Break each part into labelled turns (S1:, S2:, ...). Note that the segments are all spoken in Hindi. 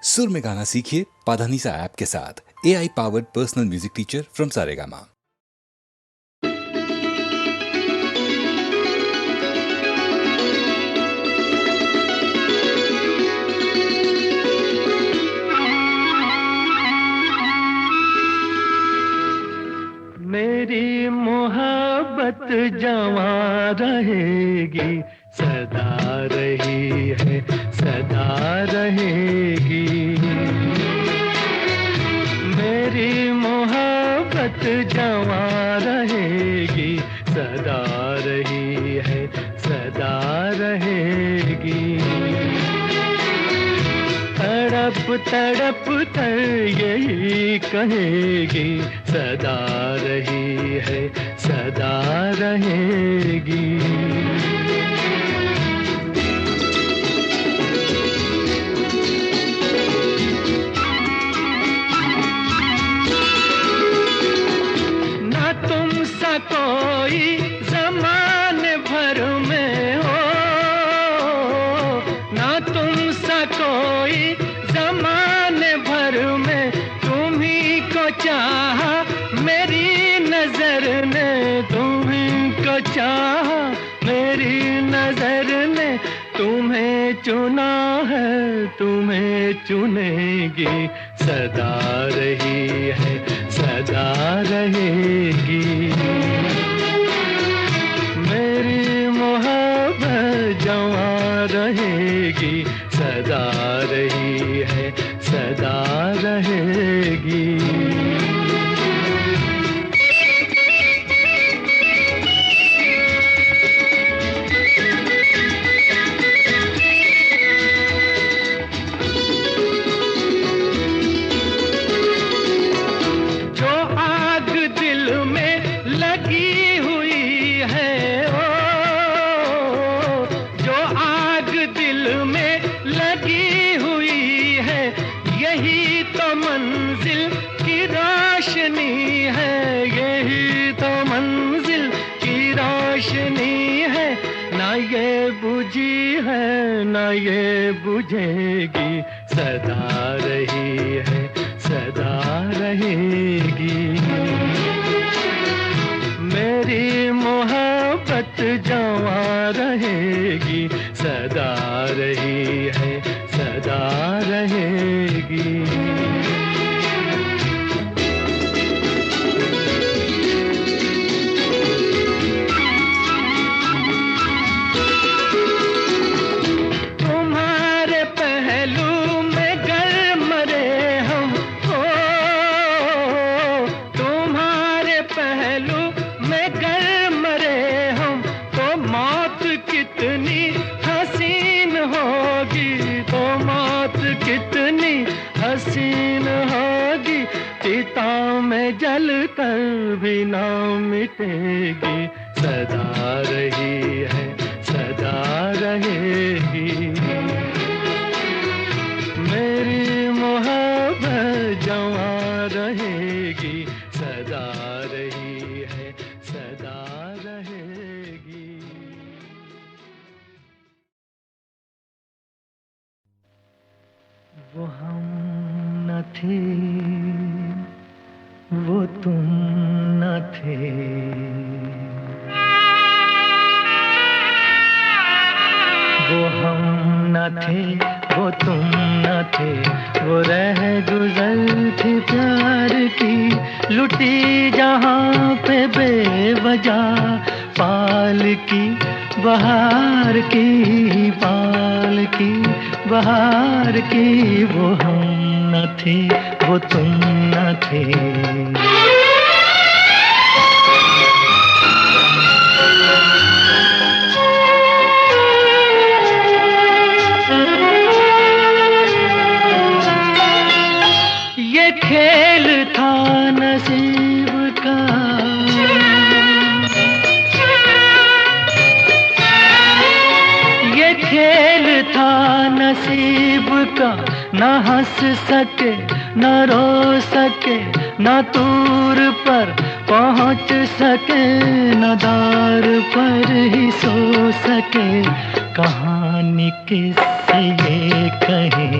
S1: सुर में गाना सीखिए पाधानीसा ऐप के साथ। AI powered personal music teacher from Saregama.
S2: मेरी मोहब्बत जवां रहेगी, सदा रही है, सदा रहेगी। मेरी मोहब्बत जवां रहेगी, सदा रही है, सदा रहेगी। तड़प तड़प कर यही कहेगी, सदा रही है, सदा रहेगी। ना तुम सा कोई ज़माने भर में हो, ना तुम सा कोई ज़माने भर में, तुम्ही को चाहा मेरी नजर ने, तुम्ही को चाहा मेरी नजर ने। तुम्हें चुना है, तुम्हें चुनेगी, सदा रही है, सदा रहेगी। मेरी मोहब्बत जवां रहेगी, सदा रही है, सदा रहेगी। जो आग दिल में लगी हुई है, ओ, जो आग दिल में लगी हुई है, यही तो मंजिल की रोशनी है, यही तो मंजिल की रोशनी है। ना ये बुझी है, ना ये बुझेगी, सदा रही है, सदा रहेगी। मेरी मोहब्बत जवां रहेगी, सदा रही है, सदा रहेगी। तुम्हारे पहलू में गर मरे हम, ओ, तुम्हारे पहलू में गर मरे हम, तो मौत कितनी हसीन होगी, तो मौत कितनी हसीन होगी। चिता में जल कर भी ना मिटेगी, सदा रही है, सदा रहेगी। मेरी मोहब्बत जवां रहेगी, सदा रही है, सदा रहेगी। वो हम न थे, वो तुम न थे, वो हम न थे, वो तुम न थे। वो रह गुजर थी प्यार की, लुटी जहाँ पे बेवजह, पाल की बहार की, पाल की बहार की। वो हम न थे, वो तुम न थे। ये खेल था नसीब का, ये खेल था नसीब का। न हंस सके, न रो सके, न दूर पर पहुंच सके, न दार पर ही सो सके। कहानी किससे ये कहें,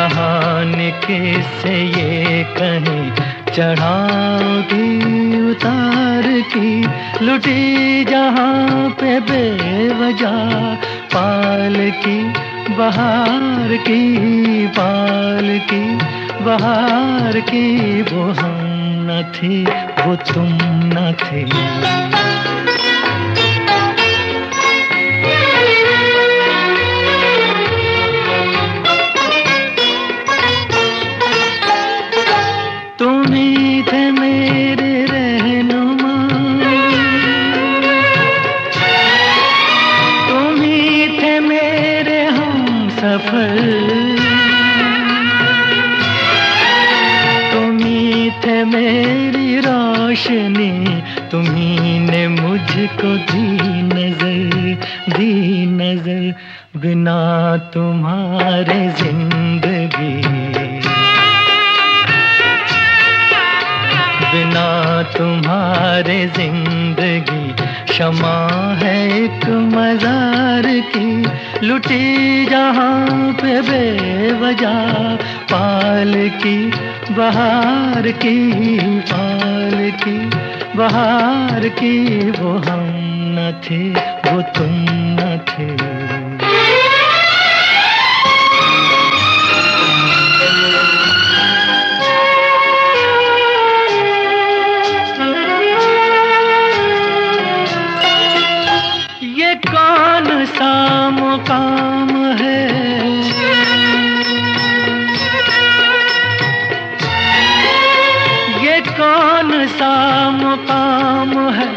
S2: कहानी किससे ये कहें, चढ़ाओगी उतार की, लुटी जहाँ पे बेवजह पाल की, बहार की पाल की, बहार की। वो हम न थे, वो तुम न थे। तुम ही थे मेरे रहनुमा, तुम ही थे मेरे हम सफर, तुम ही थे मेरी रोशनी, तुम्ही ने मुझको दी नजर, बिना तुम्हारे जिंदगी, बिना तुम्हारे जिंदगी शमा है एक मजार की, लुटी जहाँ पे बेवजह पाल की, बहार की पाल की, बहार की। वो हम न थे, वो तुम न थे। ये कौन सा मुकाम है, ये कौन सा मुकाम है,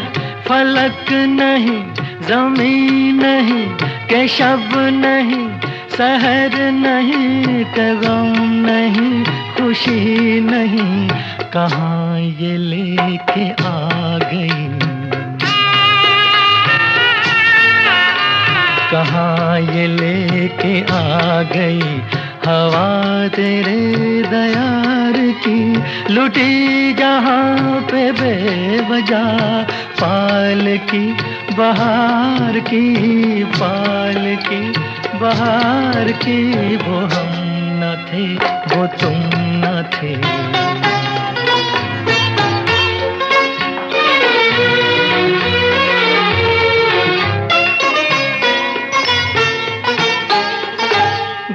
S2: फलक नहीं ज़मीन नहीं, के शब नहीं सहर नहीं, के गम नहीं खुशी नहीं, कहाँ ये लेके आ गई, कहाँ ये लेके आ गई हवा तेरे दयार की, लुटी जहाँ पे बेवजह पाल की, बहार की पाल की, बहार की। वो हम न थे, वो तुम न थे।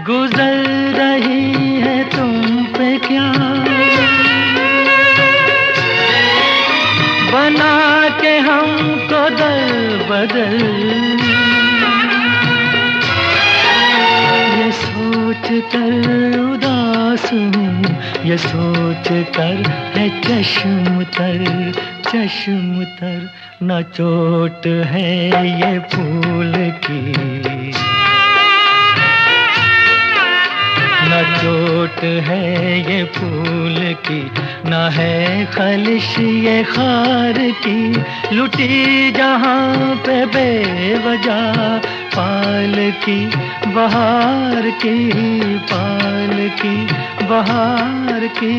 S2: गुजर रही है तुम पे क्या, बना के हमको दर बदल, ये सोच कर उदास हूँ, ये सोच कर है चश्म तर, न चोट है ये फूल की, न चोट है ये फूल की, न है खलिश ये खार की, लुटी जहाँ पे बेवजह पाल की, बहार की पाल की, बहार की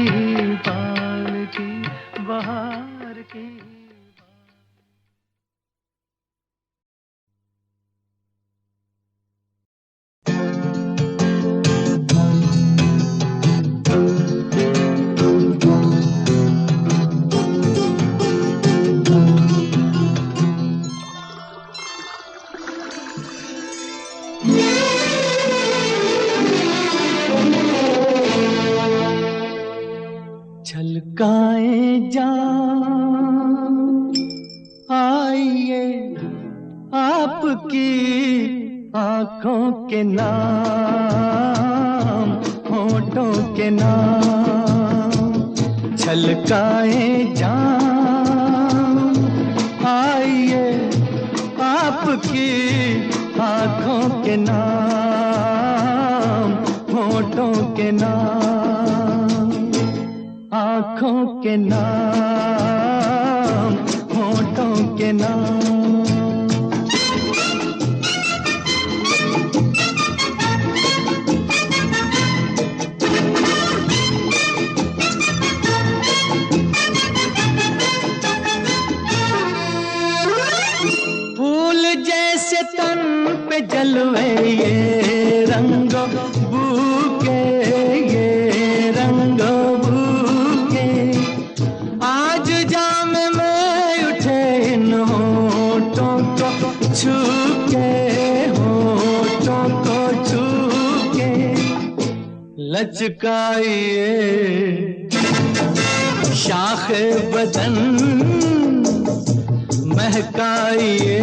S2: पाल की, बहार की। छलकाए जा आइए आपकी आँखों के नाम, होठों के नाम, छलकाए जा आइए आपकी आँखों के नाम, होठों के नाम, आँखों के नाम, होठों के नाम। फूल जैसे तन पे जलवे ये रंग बू के लचकाइए शाखे बदन महकाइए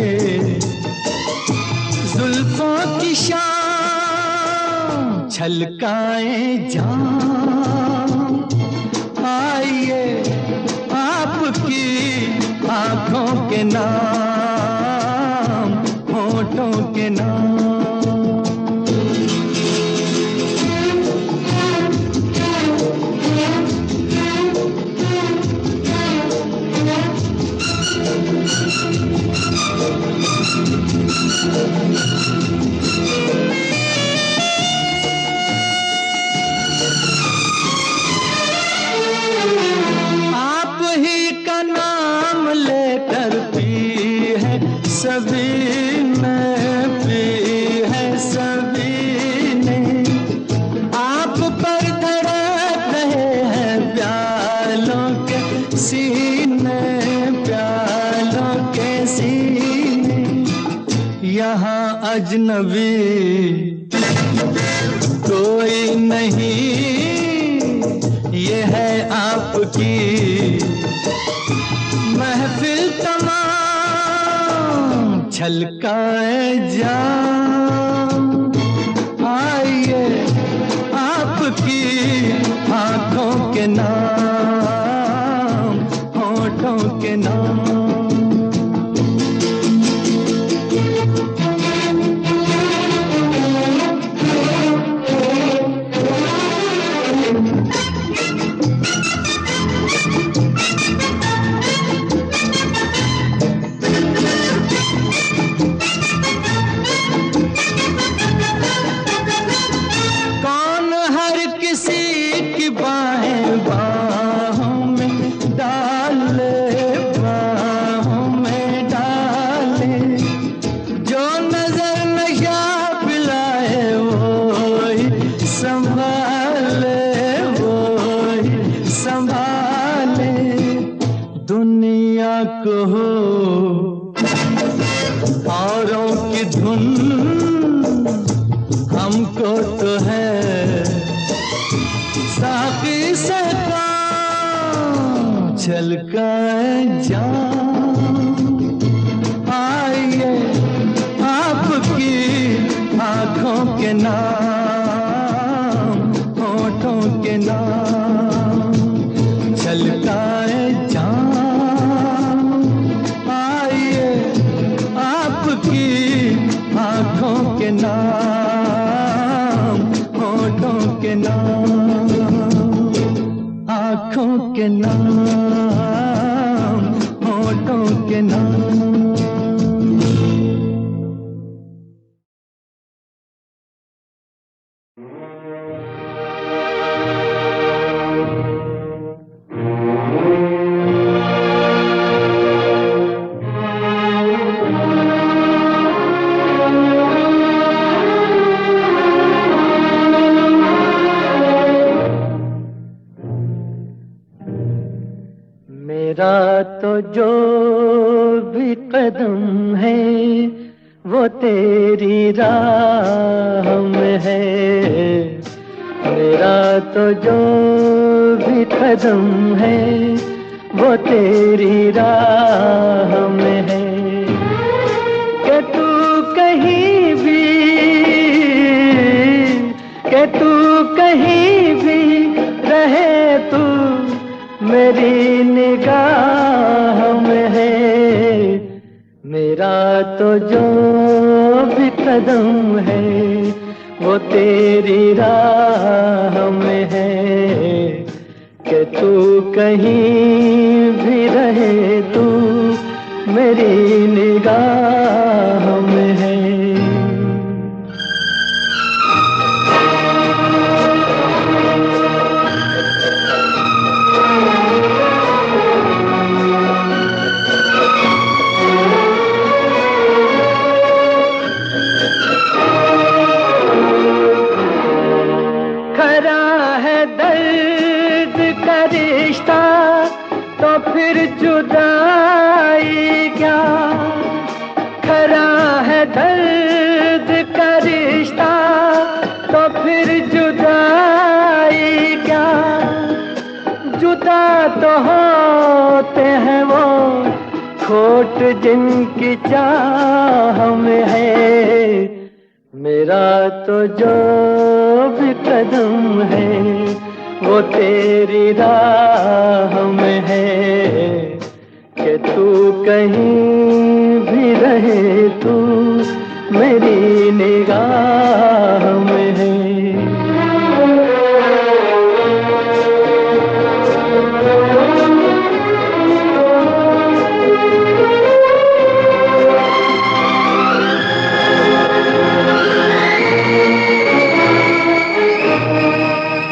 S2: जुल्फों की शाम छलकाए जाम आइए आपकी आंखों के नाम होठों के नाम आप ही का नाम लेकर पी है सभी ने पी है सभी ने आप पर धड़क रहे हैं प्यालों के सीने प्यालों के सीने यहाँ अजनबी कोई नहीं ये है आपकी महफिल तमाम छलकाए जाम आइए आपकी आंखों के नाम होठों के नाम औरों की धुन हमको तो है साकी से काम छलकाए जाम आइए आपकी आंखों के नाम होठों के नाम छलकाए जाम आइए आपकी आंखों के नाम होठों के नाम आंखों के नाम होठों के नाम मेरा तो जो भी कदम है वो तेरी राह में है मेरा तो जो भी कदम है वो तेरी राह में है कि तू कहीं भी रहे तू मेरी निगाह में है मेरा तो जो भी कदम है वो तेरी राह में है कि तू कहीं भी रहे तू मेरी निगाह में है फिर जुदाई क्या तो होते हैं वो खोट जिनकी चाह में है। मेरा तो जो भी कदम है वो तेरी राह में है। कि तू कहीं भी रहे तू मेरी निगाह में है।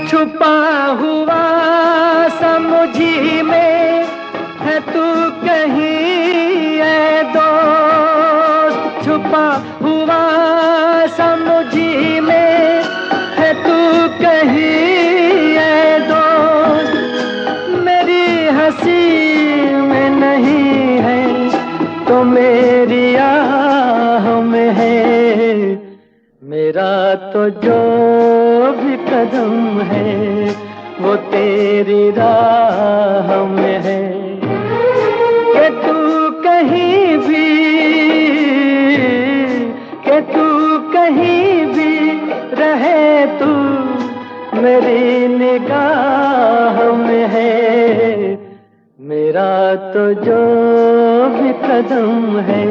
S2: छुपा हुआ समुझी में है तू कहीं ऐ दोस्त। छुपा हुआ समुझी में है तू कहीं ऐ दोस्त। मेरी हंसी में नहीं है तो मेरी आह में है। मेरा तो जो भी कदम है वो तेरी राह में है। कि तू कहीं भी, कि तू कहीं भी रहे तू मेरी निगाह में है। मेरा तो जो भी कदम है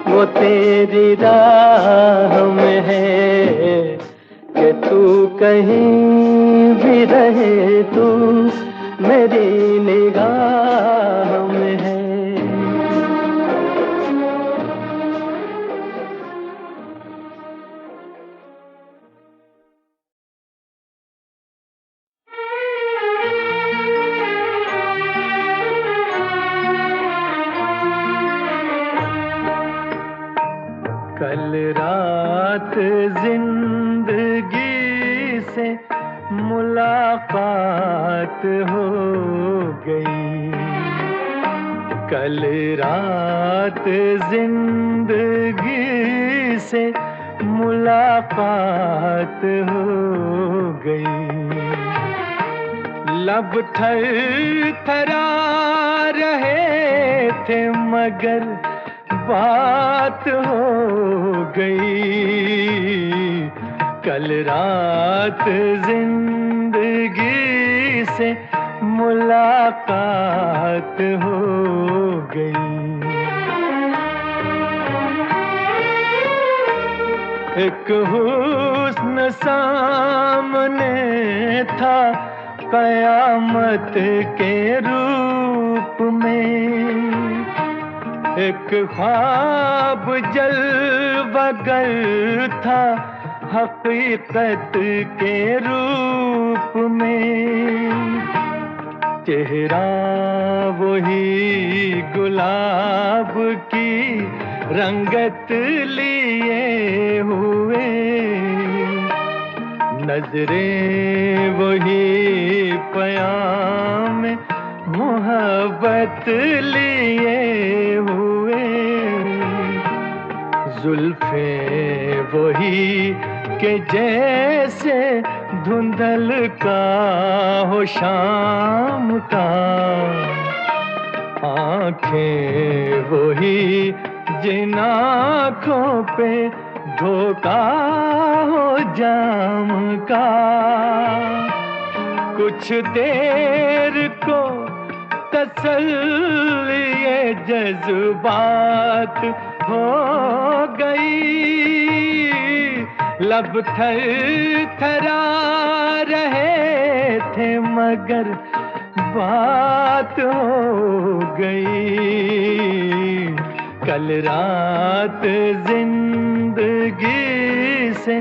S2: वो तेरी राह में है। कि तू कहीं भी रहे तू मेरी निगाह में है। कल रात जिंदगी से मुलाकात हो गई। कल रात जिंदगी से मुलाकात हो गई। लब थरथरा रहे थे मगर बात हो गई। कल रात जिंदगी से मुलाकात हो गई। एक हुस्न सामने था कयामत के रूप में। एक ख्वाब जलवगर था हकीकत के रूप में। चेहरा वही गुलाब की रंगत लिए हुए। नजरें वही पयाम मोहब्बत लिए हुए। जुल्फें वही के जैसे धुंधल का हो शाम का। आंखें वही जिन आँखों पे धोखा हो जाम का। कुछ देर को तसल्ली ये जज्बात हो गई। लब थरथरा रहे थे मगर बात हो गई। कल रात जिंदगी से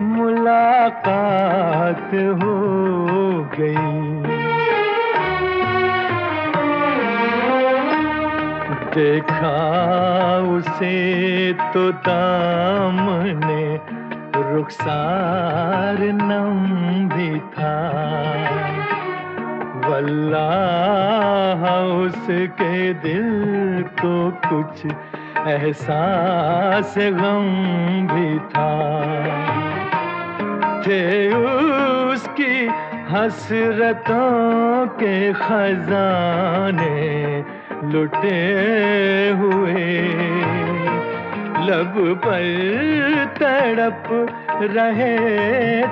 S2: मुलाकात हो गई। देखा उसे तो दामने रुखसार नम भी था। वल्लाह उसके दिल को कुछ एहसास गम भी था। थे उसकी हसरतों के खजाने लुटे हुए, लब पर तड़प रहे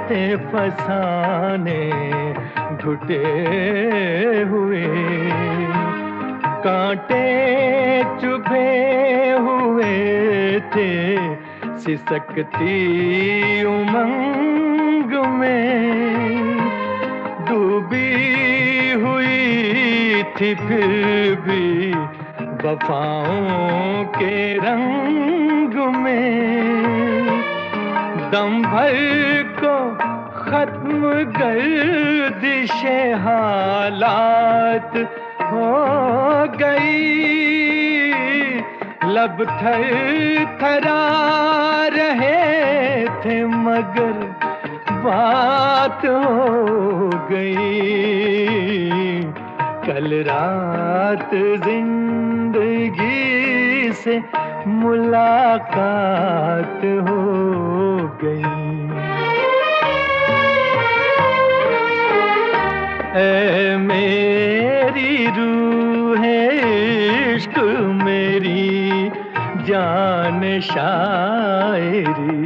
S2: थे फसाने घुटे हुए, कांटे चुभे हुए थे सिसकती उमंग में, डूबी हुई थी फिर भी वफाओं के रंग में, दम भर को खत्म गर्दिशे हालात हो गई, लब थर थरा रहे थे मगर बात हो गई, कल रात जिंदगी से मुलाकात हो गई। ऐ मेरी रूह इश्क मेरी जान शायरी,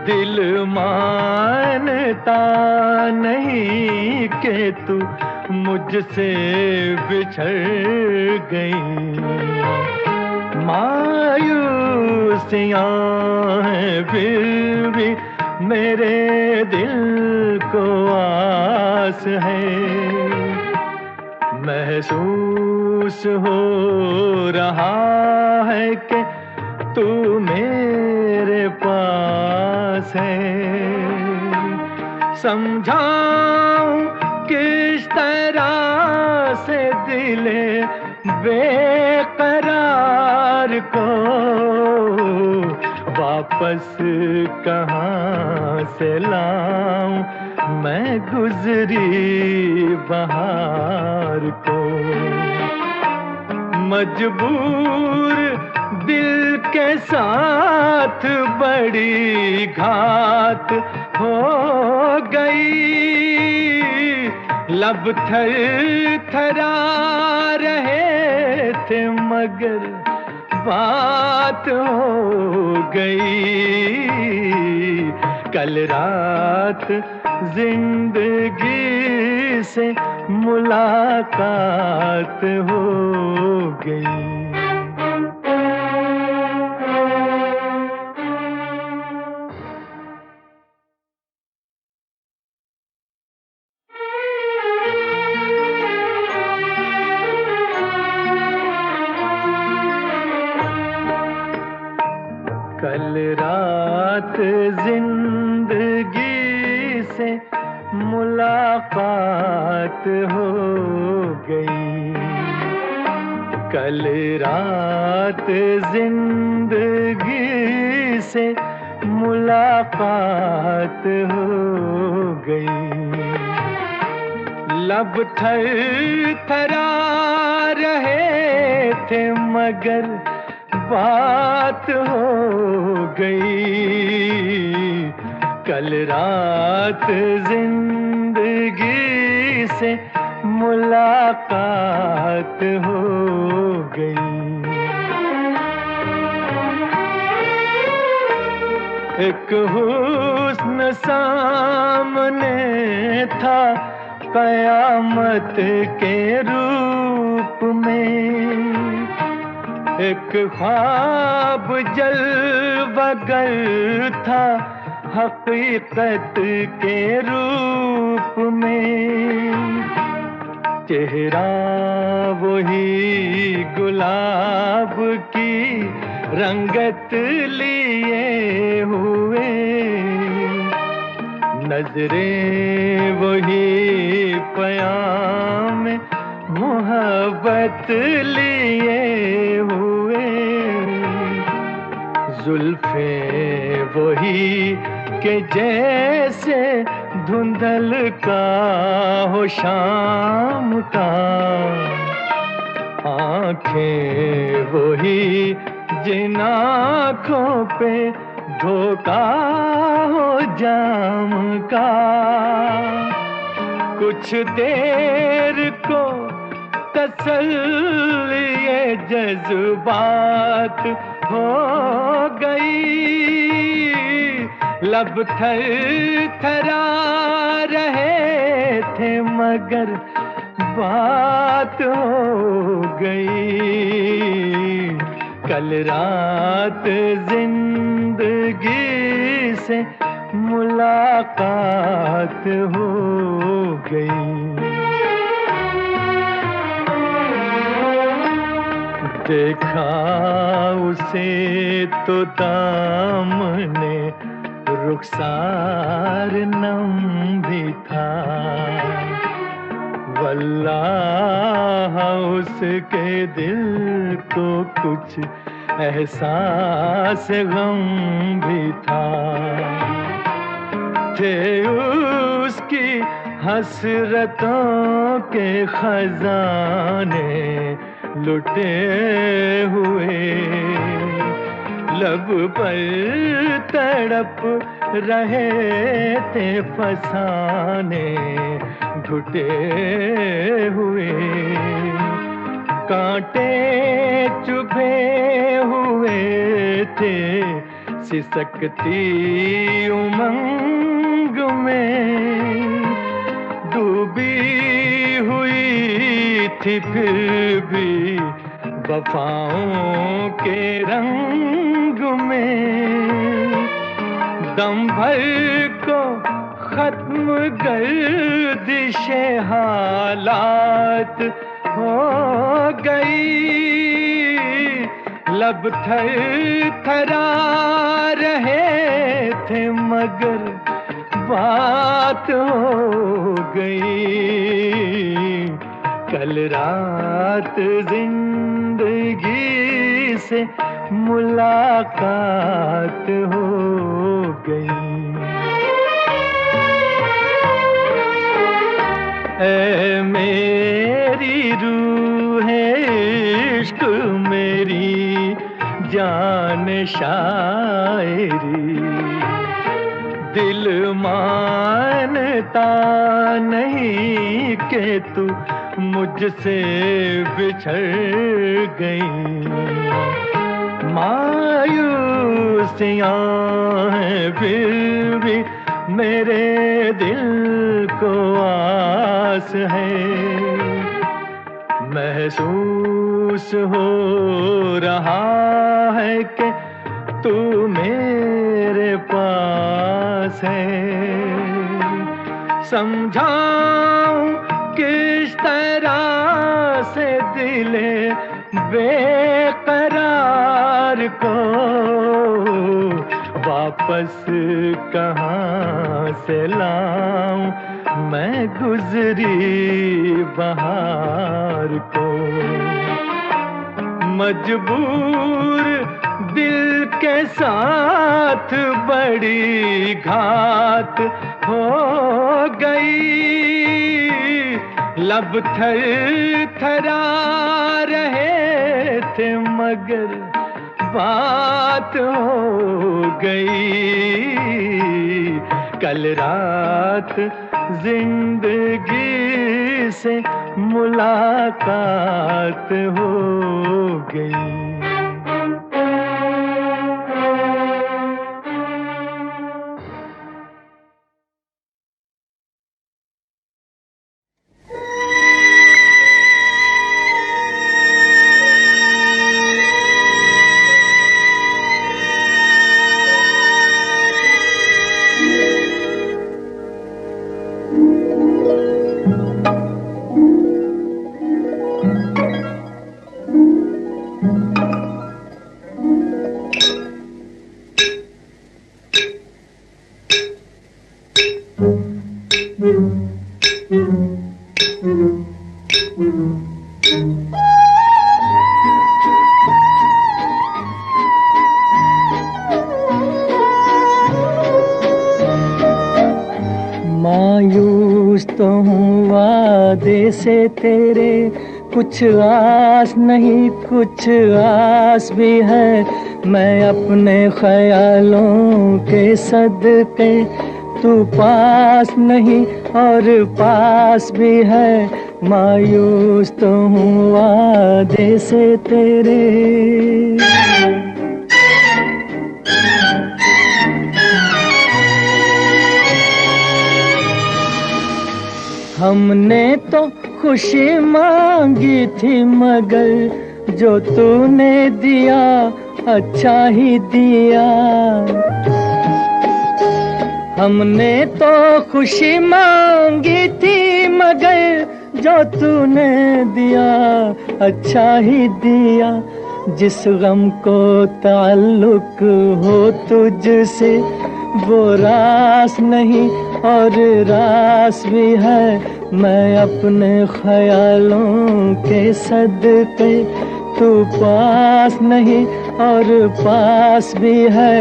S2: दिल मानता नहीं कि तू मुझसे बिछड़ गई, मायूसियाँ हैं फिर भी मेरे दिल को आस है, महसूस हो रहा है कि तू मेरे पास है, समझाऊं किस तरह से दिले बेकरार को, वापस कहाँ से लाऊं मैं गुजरी बहार को, मजबूर दिल के साथ बड़ी घात हो गई, लब थर थरा रहे थे मगर बात हो गई, कल रात जिंदगी से मुलाकात हो गई। कल रात जिंदगी से मुलाकात हो गई, कल रात जिंदगी से मुलाकात हो गई, लब थर थरा रहे थे मगर बात हो गई, कल रात जिंदगी से मुलाकात हो गई। एक हुस्न सामने था कयामत के रूप में, एक ख्वाब जलवगर था हकीकत के रूप में, चेहरा वही गुलाब की रंगत लिए हुए, नजरें वही पयाम मोहब्बत लिए हुए, जुल्फें वही के जैसे धुंधल का हो शाम का, आंखें वही जिन आँखों पे धोखा हो जाम का। कुछ देर को तसल्ली ये जज्बात हो गई। लब थर थरा रहे थे मगर बात हो गई। कल रात जिंदगी से मुलाकात हो गई। देखा उसे तो दामने रुखसार नम भी था। वल्लाह उसके दिल को कुछ एहसास गम भी था। थे उसकी हसरतों के खजाने लुटे हुए। लब पर तड़प रहे थे फसाने घुटे हुए। कांटे चुभे हुए थे सिसकती उमंग में। डूबी हुई थी फिर भी वफाओं के रंग में। दम भर को खत्म गर्दिशे हालात हो गई। लब थर थरा रहे थे मगर बात हो गई। कल रात जिंदगी से मुलाकात हो गई। ऐ मेरी रूह इश्क मेरी जान शायरी। दिल मानता नहीं कि तू मुझसे बिछड़ गई। मायूसियाँ हैं फिर भी मेरे दिल को आस है। महसूस हो रहा है कि तू मेरे पास है। समझाऊं किस तरह से दिले बेकरार को। वापस कहाँ से लाऊं मैं गुजरी बहार को। मजबूर दिल के साथ बड़ी घात हो गई। लब थर थरा रहे थे मगर बात हो गई। कल रात जिंदगी से मुलाकात हो गई। मायूस तो हूँ वादे से तेरे, कुछ आस नहीं कुछ आस भी है, मैं अपने ख्यालों के सदके। तू पास नहीं और पास भी है, मायूस तो हूँ वादे से तेरे। हमने तो खुशी मांगी थी मगर जो तूने दिया अच्छा ही दिया। हमने तो खुशी मांगी थी मगर जो तूने दिया अच्छा ही दिया। जिस गम को ताल्लुक हो तुझसे वो रास नहीं और रास भी है, मैं अपने ख्यालों के सदके। तू पास नहीं और पास भी है,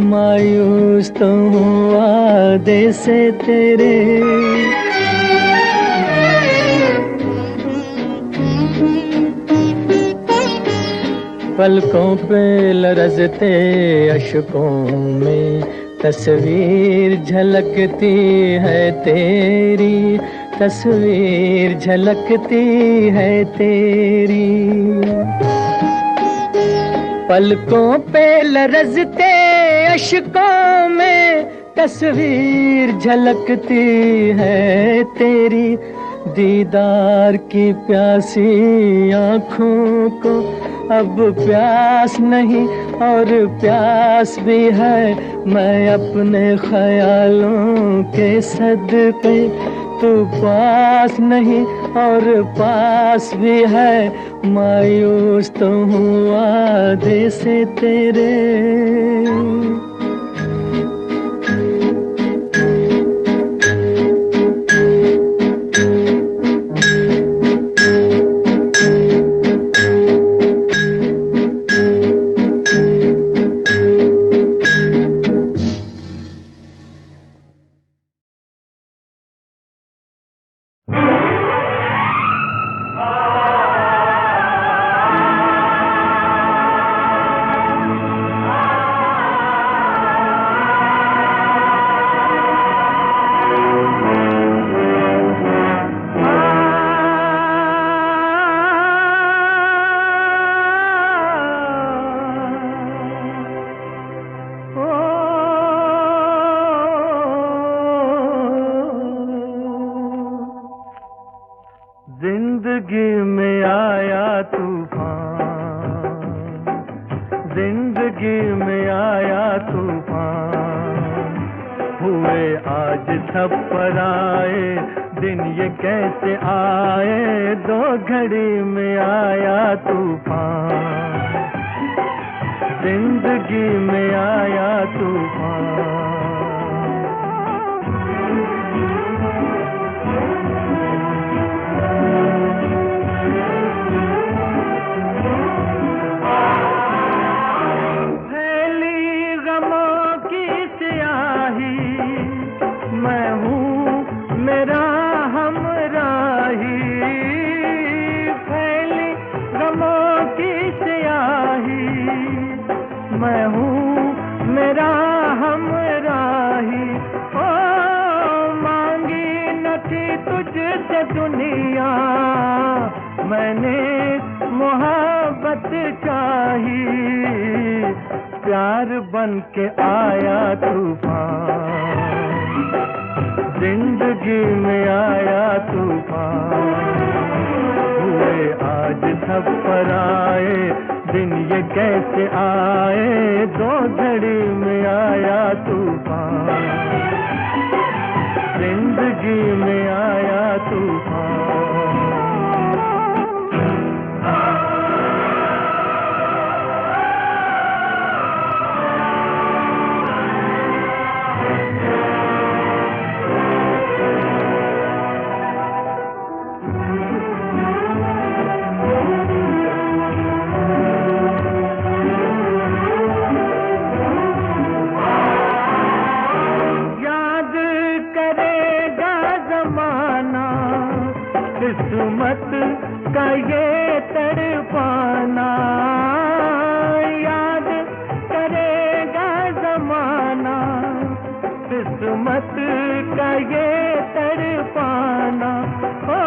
S2: मायूस तो हूँ वादे से तेरे। पलकों पे लरजते अशकों में तस्वीर झलकती है तेरी, तस्वीर झलकती है तेरी। पलकों पे लरजते अशकों में तस्वीर झलकती है तेरी। दीदार की प्यासी आँखों को अब प्यास नहीं और प्यास भी है, मैं अपने ख्यालों के सदके। तू पास नहीं और पास भी है, मायूस तो हूँ वादे से तेरे। जिंदगी में आया तूफान, जिंदगी में आया तूफान। हुए आज सब पर आए दिन, ये कैसे आए, दो घड़ी में आया तूफान। जिंदगी में आया तूफान। मैं हूँ मेरा हमराही, फैली गमों की स्याही। मैं हूँ मेरा हमराही। ओ मांगी न थी तुझसे दुनिया, मैंने मोहब्बत चाही। प्यार बन के आया तूफान, जिंदगी में आया तूफान। हुए आज सब पर आए दिन, ये कैसे आए, दो घड़ी में आया तूफान। जिंदगी में आया तूफान। किस्मत का ये तड़पाना याद करेगा जमाना, किस्मत का ये तड़पाना। ओ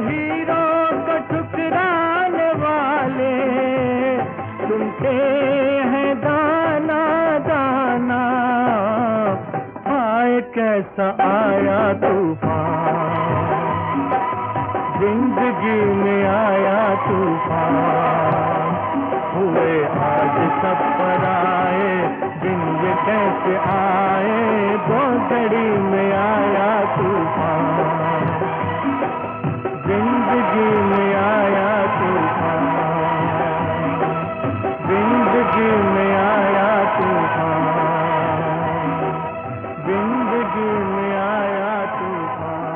S2: हीरो को ठुकराने वाले सुनते हैं दाना दाना। हाय कैसा आया तूफान, जिंदगी में आया तूफान। हुए आज सब पर आए दिन ये कैसे आए, दो घड़ी में आया तूफान। जिंदगी में आया तूफान, जिंदगी में आया तूफान, जिंदगी में आया तूफान,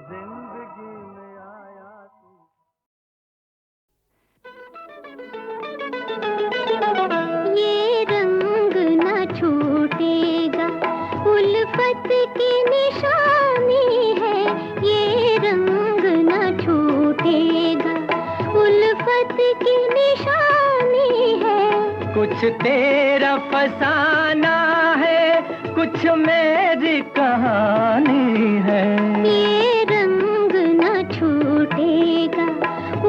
S2: जिंदगी में आया
S3: तूफान। ये रंग न छूटेगा, उल्फत की निशानी है। ये रंग न छूटेगा, उल्फत की निशानी है।
S2: कुछ तेरा फसाना है, कुछ मेरी कहानी है।
S3: ये रंग न छूटेगा,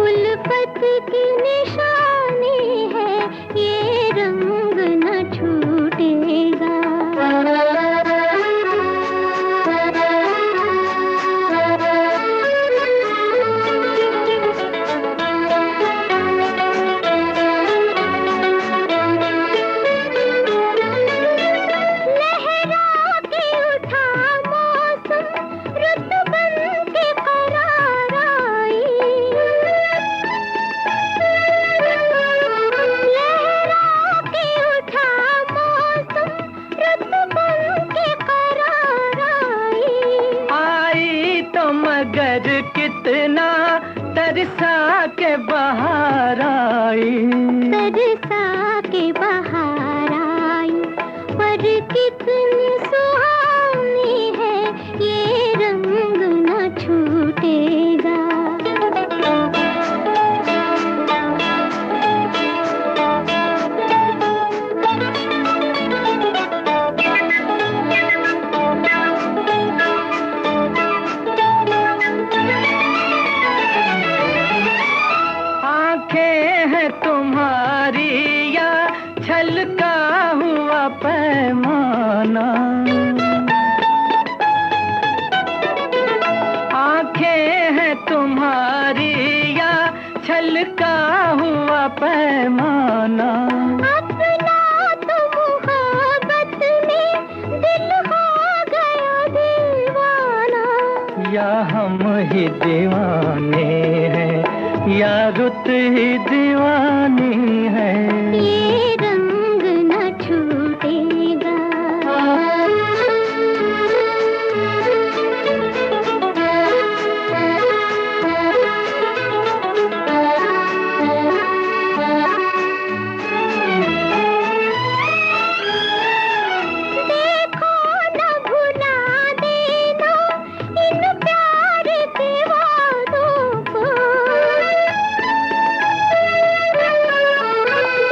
S3: उल्फत की निशानी है। ये रंग न छूटेगा।
S2: मगर कितना तरसा के बाहर आई,
S3: तरसा के बाहर आई, पर कितनी सुहानी है। ये रंग न छूटेगा।
S2: तुम्हारी या छलका हुआ पैमाना, आंखें हैं तुम्हारी या छलका हुआ पैमाना।
S3: अपना तो मुहब्बत में दिल हो गया दीवाना,
S2: या हम ही दीवाने हैं या रुत ही दीवानी है।
S3: ये रंग न छूटेगा। देखो न भुला देना इन प्यार के वादों को।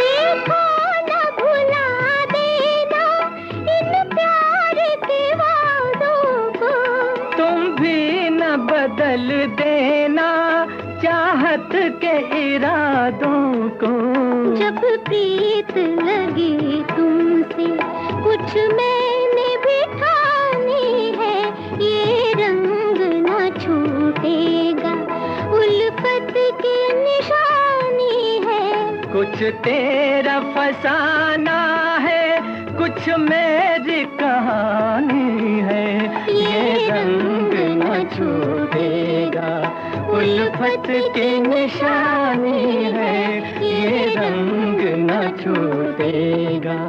S3: देखो न भुला देना इन प्यार के वादों को।
S2: तुम भी न बदल देना चाहत के इरादों को।
S3: जब प्रीत लगी तुमसे कुछ मैंने भी ठानी है। ये रंग न छूटेगा, उल्फत की निशानी है।
S2: कुछ तेरा फसाना है, कुछ मेरी कहानी है। ये रंग न छूटेगा, उल्फत की निशानी है। ये रंग न छूटेगा।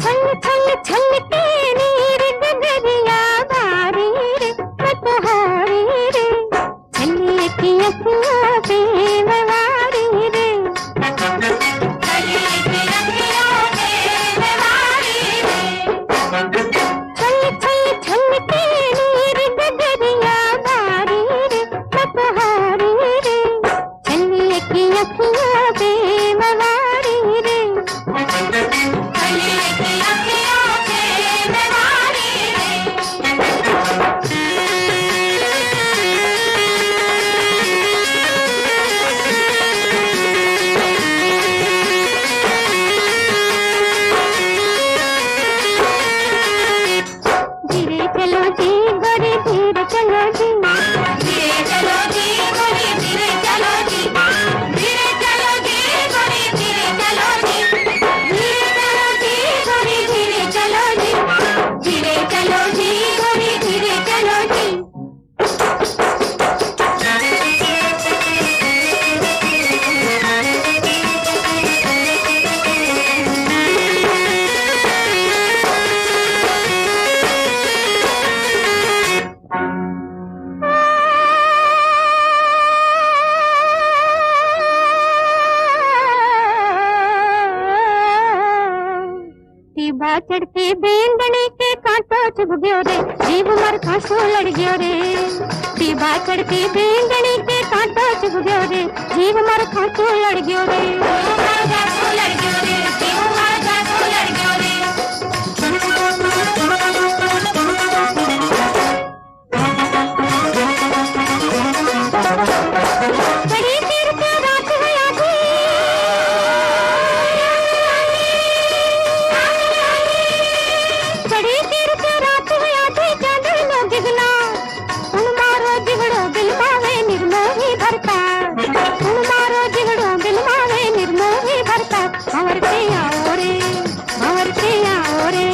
S3: छल छल छलते की अखियों पे मवारी रे, कलिए की अखियों पे मवारी रे। धीरे चलो जी गोरी धीरे चलो जी, धीरे चलो जी गोरी धीरे चलो जी, धीरे चलो जी गोरी धीरे चलो जी, धीरे चलो जी गोरी धीरे चलो जी, धीरे चलो जी गोरी धीरे चलो जी। टीबा चढ़के बेंगणी के कांटो चुभ गयो रे, जीव मर खांसो लड़ गयो रे। टीबा चढ़के बेंगणी के कांटो चुभ गयो रे, जीव मर खांसो लड़ गयो रे। बड़ी देर से रात है आधी, बड़ी देर से रात है आधी, जाने लो गिगना उन मारो जिगड़ो बिलमावे निर्मोही भरता, उन मारो जिगड़ो बिलमावे निर्मोही भरता। भंवर के आओ रे, भंवर के आओ रे,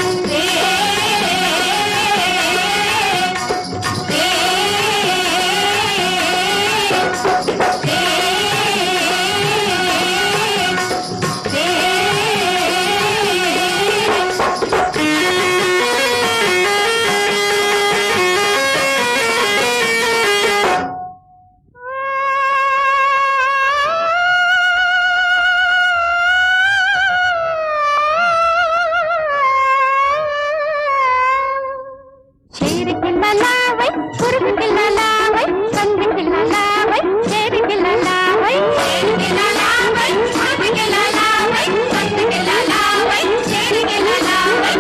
S3: शेर गिल्ला लावै, कुर्ब गिल्ला लावै, संग गिल्ला लावै, शेर गिल्ला लावै, शेर गिल्ला लावै, कुर्ब गिल्ला लावै, संग गिल्ला लावै, शेर गिल्ला लावै।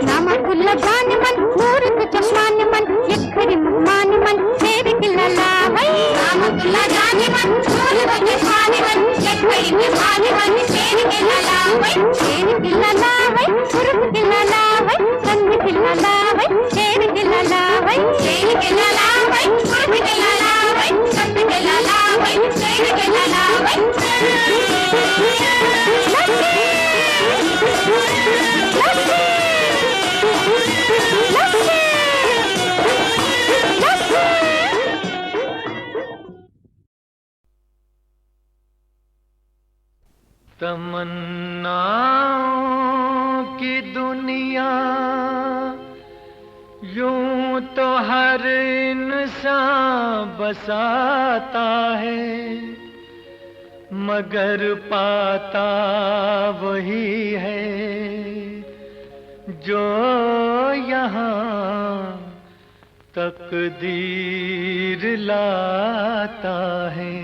S3: नामा गुल्ला बान मन, मूर्त चमान मन, यखरी मान मन, शेर गिल्ला लावै। नामा गुल्ला जान मन, मूर्त चमान मन, यखरी मान मन, शेर गिल्ला लावै, शेर गिल्ला लावै, कुर्ब गिल्ला लावै, संग गिल्ला लावै, शेर गिल्ला लावै, शेर गिल्ला लावै, कुर्ब गिल्ला लावै, संग गिल्ला लावै, शेर गिल्ला लावै।
S2: तमन्नाओं की दुनिया यूं तो हर इंसान बसाता है, मगर पाता वही है जो यहाँ तकदीर लाता है।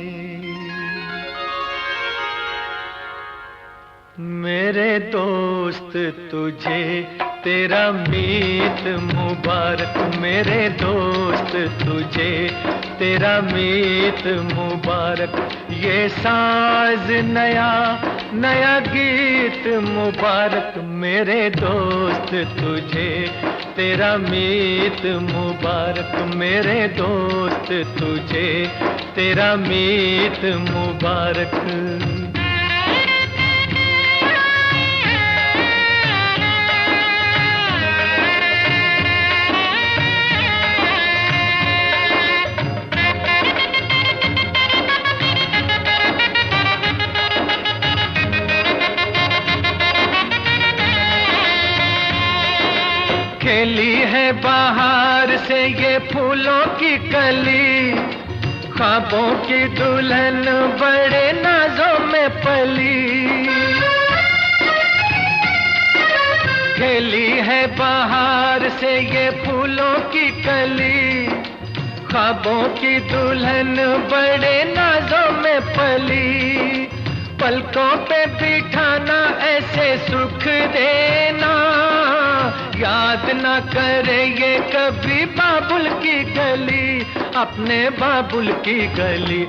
S2: मेरे दोस्त तुझे तेरा मीत मुबारक, मेरे दोस्त तुझे तेरा मीत मुबारक, ये साज नया नया गीत मुबारक, मेरे दोस्त तुझे तेरा मीत मुबारक, मेरे दोस्त तुझे तेरा मीत मुबारक। खेली है बाहर से ये फूलों की कली, ख्वाबों की दुल्हन बड़े नाजों में पली। खेली है बाहर से ये फूलों की कली, ख्वाबों की दुल्हन बड़े नाजों में पली, पलकों पे बिठाना ऐसे सुख देना, याद ना करे ये कभी बाबुल की गली, अपने बाबुल की गली।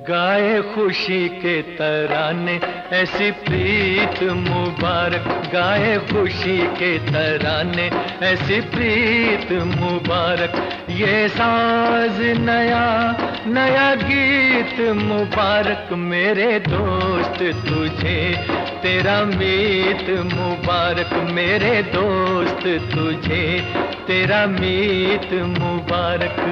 S2: गाए खुशी के तराने ऐसी प्रीत मुबारक, गाए खुशी के तराने ऐसी प्रीत मुबारक, ये साज नया नया गीत मुबारक, मेरे दोस्त तुझे तेरा मीत मुबारक, मेरे दोस्त तुझे तेरा मीत मुबारक।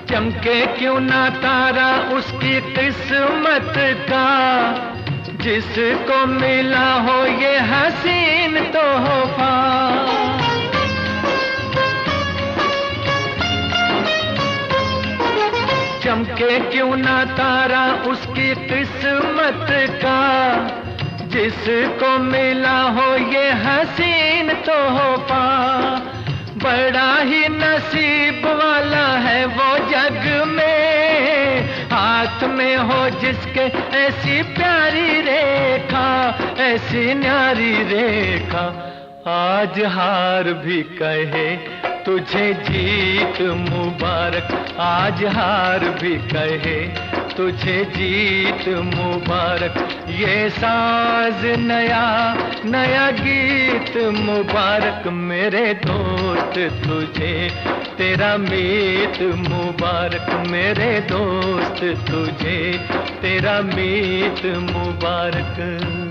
S2: चमके क्यों ना तारा उसकी किस्मत का, जिसको मिला हो ये हसीन तोहफा, चमके क्यों ना तारा उसकी किस्मत का, जिसको मिला हो ये हसीन तोहफा, बड़ा ही नसीब वाला है वो जग में, हाथ में हो जिसके ऐसी प्यारी रेखा, ऐसी न्यारी रेखा। आज हार भी कहे तुझे जीत मुबारक, आज हार भी कहे तुझे जीत मुबारक, ये साज नया नया गीत मुबारक, मेरे दोस्त तुझे तेरा मीत मुबारक, मेरे दोस्त तुझे तेरा मीत मुबारक।